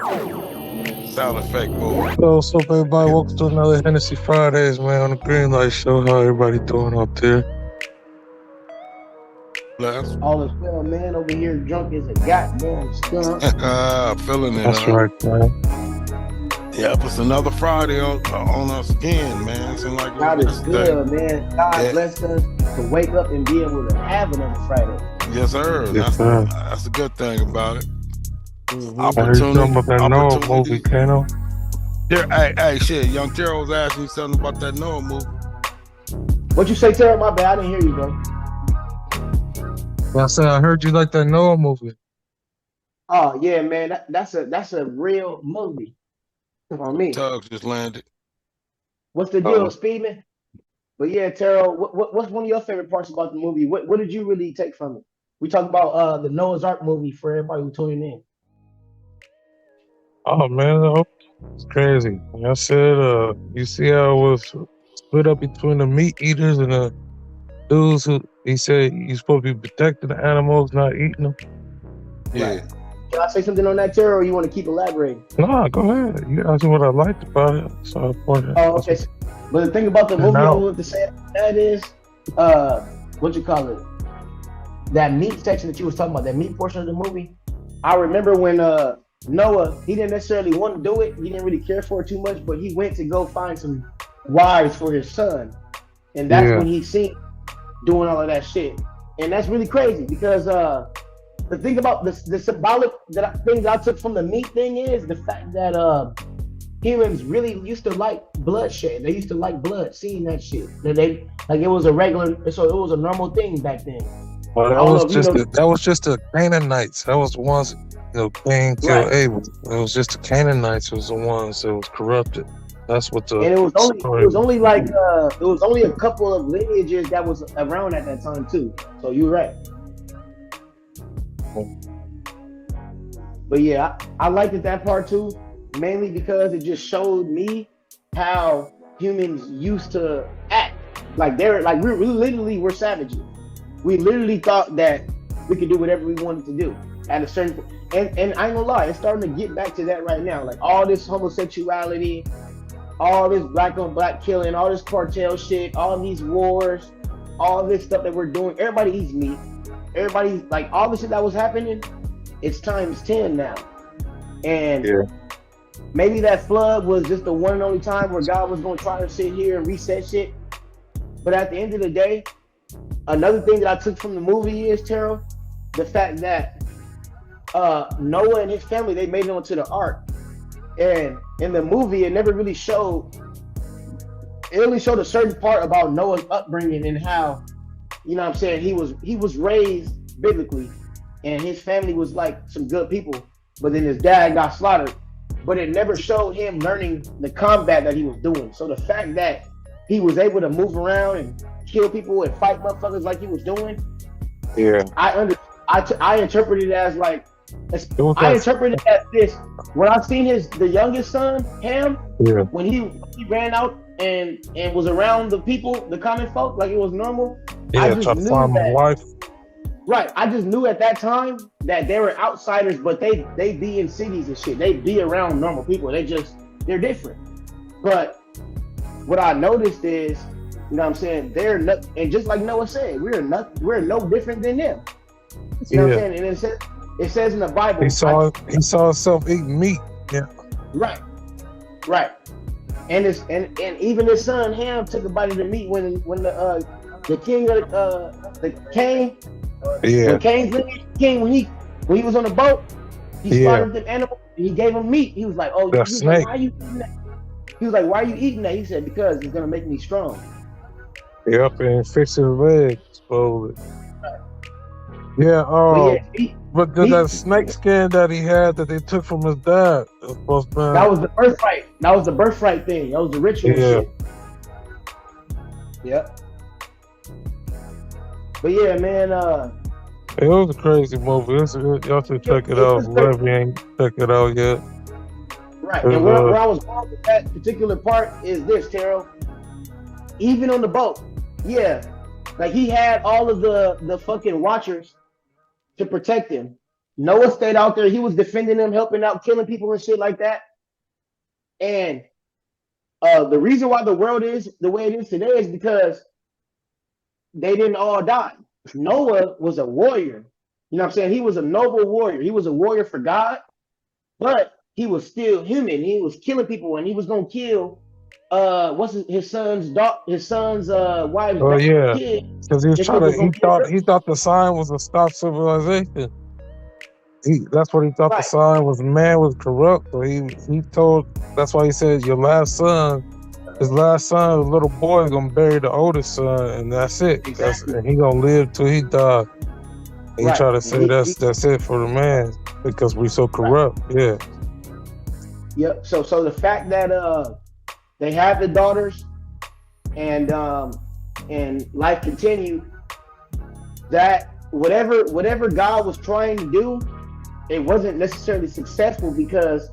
Sound effect movie. So everybody, welcome to another Hennessy Fridays, man, on the Green Light Show. How everybody doing out there? Bless. All is well, man. Over here, drunk as a goddamn skunk. Feeling it, That's huh? right, man. Yep, it's another Friday on us again, man. Seems like it God was is yesterday. good, man. God Yeah. blessed us to wake up and be able to have another Friday. Yes, sir. Yes, sir. That's a good thing about it. Mm-hmm. I heard you talking about that Noah Opportunity. movie, Kano. Hey, shit. Young Terrell was asking you something about that Noah movie. What you say, Terry? My bad. I didn't hear you, bro. Yeah, I said I heard you like that Noah movie. Oh yeah, man. That's a real movie for me. Tugs just landed. What's the deal, Speedman? But yeah, Terrell, what's one of your favorite parts about the movie? What did you really take from it? We talked about the Noah's Ark movie for everybody who tuning in. Oh man, it's crazy. Like I said, you see how it was split up between the meat eaters and the dudes who he said you're supposed to be protecting the animals, not eating them. Yeah. Right. Can I say something on that, Terrell, or you want to keep elaborating? Nah, go ahead. You asked me what I liked about it. So Oh, okay. But the thing about the movie I now, want to say about that is, what you call it? That meat section that you was talking about, that meat portion of the movie. I remember when Noah, he didn't necessarily want to do it. He didn't really care for it too much, but he went to go find some wives for his son, and that's yeah, when he seen doing all of that shit. And that's really crazy because the thing about the symbolic thing that I took from the meat thing is the fact that humans really used to like bloodshed. They used to like blood, seeing that shit. That they like it was a regular, so it was a normal thing back then. well, I don't know if you know. that was just the Canaanites. That was the ones Cain killed Right. Abel. It was just the Canaanites was the ones that was corrupted. That's what the And it was story. only like it was only a couple of lineages that was around at that time too. So you're right. But yeah, I liked it that part too, mainly because it just showed me how humans used to act. Like we literally were savages. We literally thought that we could do whatever we wanted to do at a certain point. And I ain't gonna lie, it's starting to get back to that right now. Like all this homosexuality, all this black on black killing, all this cartel shit, all these wars, all this stuff that we're doing. Everybody eats meat. Everybody like all the shit that was happening. It's times 10 now. And Yeah. maybe that flood was just the one and only time where God was going to try to sit here and reset shit. But at the end of the day, another thing that I took from the movie is, Terrell, the fact that Noah and his family, they made it onto the ark. And in the movie, it never really showed, it only showed a certain part about Noah's upbringing and how, you know what I'm saying, he was raised biblically and his family was like some good people, but then his dad got slaughtered. But it never showed him learning the combat that he was doing. So the fact that he was able to move around and kill people and fight motherfuckers like he was doing, Yeah. I interpreted it as like, was I that- interpreted it as this. When I seen the youngest son, Ham, Yeah. when he ran out and was around the people, the common folk, like it was normal. I Yeah, just try to knew find my that. wife. Right. I just knew at that time that they were outsiders, but they be in cities and shit. They be around normal people. They're different. But what I noticed is, you know what I'm saying, they're not, and just like Noah said, we're no different than them. You know what I'm saying? And it says in the Bible. He saw himself eating meat. Yeah. Right. Right. And even his son Ham took a bite of the meat when the king of the Cain. Yeah. When Cain's king, when he was on the boat, he slaughtered them animals and he gave them meat. He was like, "Oh, The he was snake. like, why are you eating that?" He was like, "Why are you eating that?" He said, "Because it's gonna make me strong." Yep, and fix his leg, supposedly. Yeah, But yeah, but that snake skin that he had that they took from his dad was supposed to that was the birthright. That was the birthright thing. That was the ritual shit. Yep. But yeah, man. It was a crazy movie. Y'all should check it out. Whoever you ain't check it out yet. Right. And where I was going with that particular part is this, Terrell. Even on the boat, yeah, like he had all of the fucking watchers to protect him. Noah stayed out there. He was defending them, helping out, killing people and shit like that. And the reason why the world is the way it is today is because they didn't all die. Noah was a warrior. You know what I'm saying? He was a noble warrior. He was a warrior for God, but he was still human. He was killing people, and he was gonna kill what's his son's daughter, his son's wife's Oh yeah, kid. because he was This trying nigga to. was gonna kill her. He thought the sign was to stop civilization. That's what he thought the Right, sign was. Man was corrupt, so he told. That's why he said your last son, his last son, the little boy, is gonna bury the oldest son, and that's it. exactly. And he gonna live till he die. And he Right. try to And say that's it for the man because we so right. corrupt. Yeah, Yep. So the fact that they had the daughters and life continued, that whatever God was trying to do, it wasn't necessarily successful because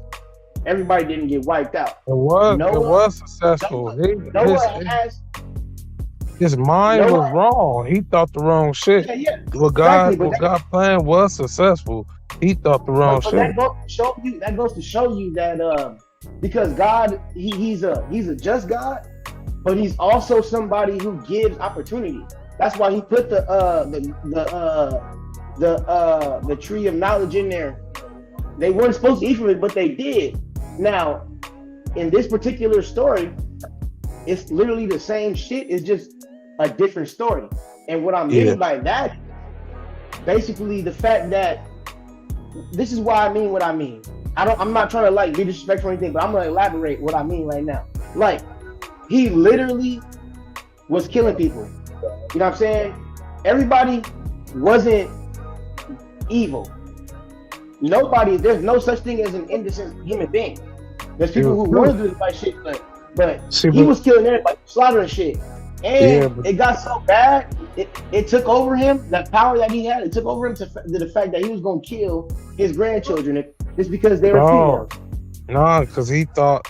everybody didn't get wiped out. it Noah, was successful. Noah, Noah has His mind was Noah. wrong. He thought the wrong shit. Yeah, yeah, What exactly. God planned was successful. He thought the wrong But shit. that goes to show you. That goes to show you that because God, he's a just God, but he's also somebody who gives opportunity. That's why he put the tree of knowledge in there. They weren't supposed to eat from it, but they did. Now, in this particular story, it's literally the same shit. It's just a different story. And what I Yeah. mean by that, basically, the fact that this is why I mean what I mean. I'm not trying to like be disrespectful or anything, but I'm gonna elaborate what I mean right now. Like, he literally was killing people. You know what I'm saying? Everybody wasn't evil. Nobody, there's no such thing as an innocent human being. There's people who want to do the right shit, but he was killing everybody, slaughtering shit. And it got so bad, it took over him, that power that he had, it took over him to the fact that he was going to kill his grandchildren just because they were females. No, because he thought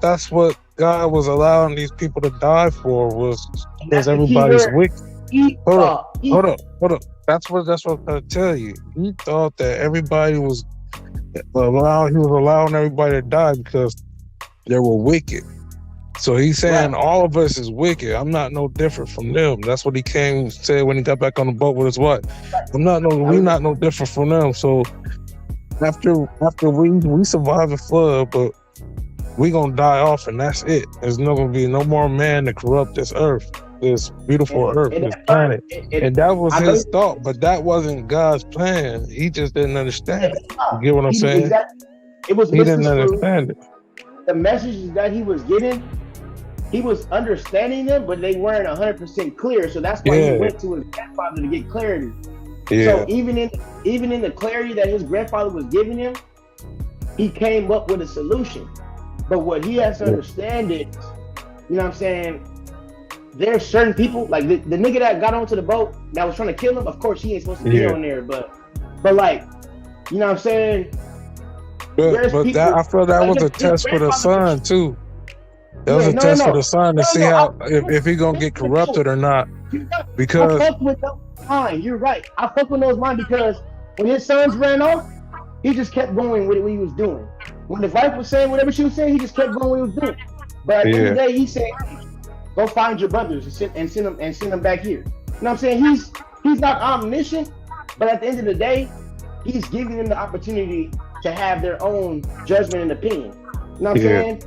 that's what God was allowing these people to die for, was because everybody's wicked. Hold up. That's what I'm trying to tell you. He thought that everybody was allowing everybody to die because they were wicked. So he's saying all of us is wicked. I'm not no different from them. That's what he said when he got back on the boat with his wife. We not no different from them. So after we survive the flood, but we gonna die off and that's it. There's not gonna be no more man to corrupt this earth, this beautiful earth, this planet. And that was his thought, but that wasn't God's plan. He just didn't understand it. You get what I'm saying? Exactly. He didn't understand it. The messages that he was getting, he was understanding them, but they weren't 100% clear. So that's why he went to his grandfather to get clarity. Yeah. So even in the clarity that his grandfather was giving him, he came up with a solution. But what he has to understand is, you know what I'm saying, there's certain people, like the nigga that got onto the boat that was trying to kill him, of course he ain't supposed to be on there, but like, you know what I'm saying? But I feel that was a test for the son too. That was a test for the son to see how if he gonna get corrupted or not. Because I fuck with those minds. You're right. I fuck with those minds because when his sons ran off, he just kept going with what he was doing. When the wife was saying whatever she was saying, he just kept going what he was doing. But at the end of the day, he said, "Go find your brothers and send them back here." You know what I'm saying? He's not omniscient, but at the end of the day, he's giving them the opportunity to have their own judgment and opinion. You know what I'm saying?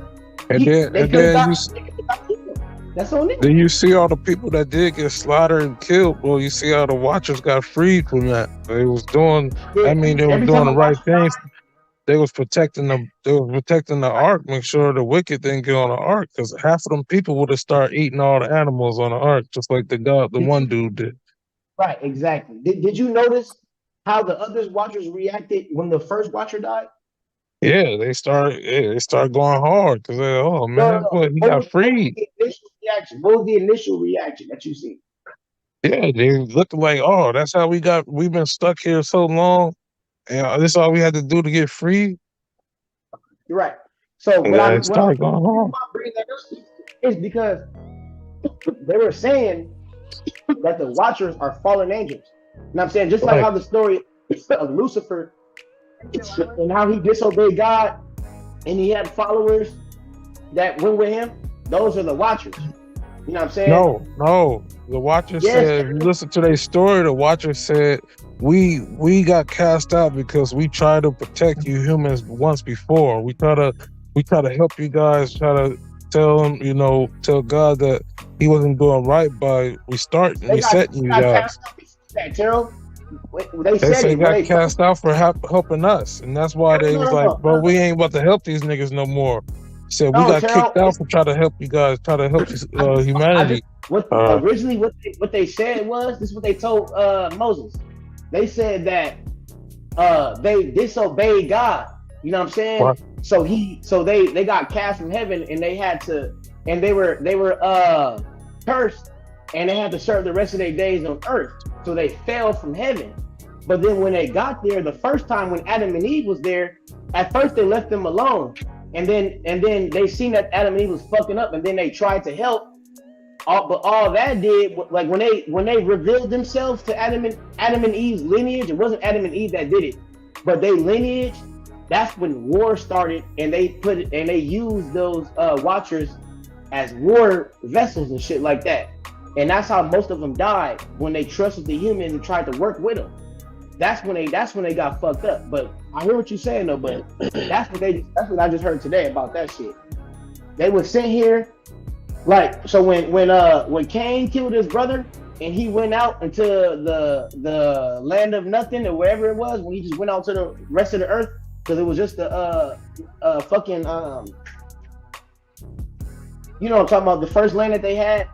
That's on it. Then you see all the people that did get slaughtered and killed. Well, you see how the Watchers got freed from that. They was doing. They were doing the right things. They was protecting the ark, make sure the wicked didn't get on the ark, because half of them people would have started eating all the animals on the ark, just like the one dude did. Right, exactly. Did you notice how the other Watchers reacted when the first Watcher died? Yeah, they started going hard because he got freed. What was the initial reaction that you see? Yeah, they looked like, oh, that's how we've been stuck here so long, and this is all we had to do to get free. You're right. So what I'm bringing that up is because they were saying that the Watchers are fallen angels. And I'm saying, just like how the story of Lucifer and how he disobeyed God and he had followers that went with him, those are the Watchers. You know what I'm saying? No. The Watcher Yes. said, if you listen to their story, the Watcher said, we got cast out because we tried to protect you humans once before. We try to help you guys, try to tell him, tell God that he wasn't doing right by resetting you guys. That, Terrell. They They said say it. got cast out for helping us, and that's why they was like, bro, we ain't about to help these niggas no more. He said we got kicked out for trying to help you guys, try to help humanity. Originally, what they said was, this is what they told Moses. They said that they disobeyed God. You know what I'm saying? What? So they got cast from heaven, and they had to, and they were cursed, and they had to serve the rest of their days on earth. So they fell from heaven. But then when they got there, the first time when Adam and Eve was there, at first they left them alone, and then they seen that Adam and Eve was fucking up, and then they tried to help. But all that did, like when they revealed themselves to Adam and Eve's lineage, it wasn't Adam and Eve that did it, but they lineage. That's when war started, and they used those Watchers as war vessels and shit like that. And that's how most of them died, when they trusted the humans and tried to work with them. That's when they got fucked up. But I hear what you're saying though. But that's what I just heard today about that shit. They were sent here, like, so when Cain killed his brother and he went out into the land of nothing or wherever it was, when he just went out to the rest of the earth, because it was just the fucking you know what I'm talking about, the first land that they had.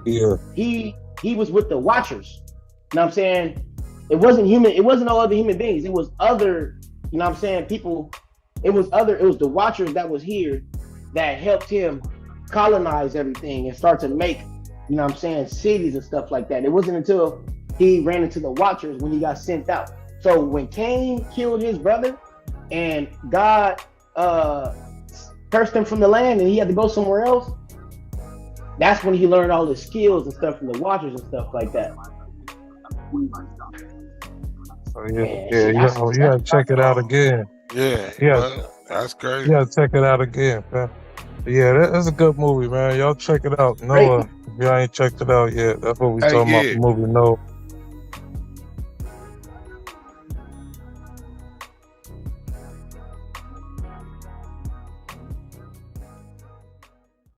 Yeah. He was with the Watchers. You know what I'm saying? It wasn't human, it wasn't no other human beings. It was other, you know what I'm saying, people. It was the Watchers that was here that helped him colonize everything and start to make, you know what I'm saying, cities and stuff like that. It wasn't until he ran into the Watchers when he got sent out. So when Cain killed his brother and God cursed him from the land and he had to go somewhere else, that's when he learned all his skills and stuff from the Watchers and stuff like that. Oh, you gotta check it out again. Yeah, that's crazy. You gotta check it out again, man. Yeah, that's a good movie, man. Y'all check it out. Noah, if y'all ain't checked it out yet, that's what we talking about, the movie Noah.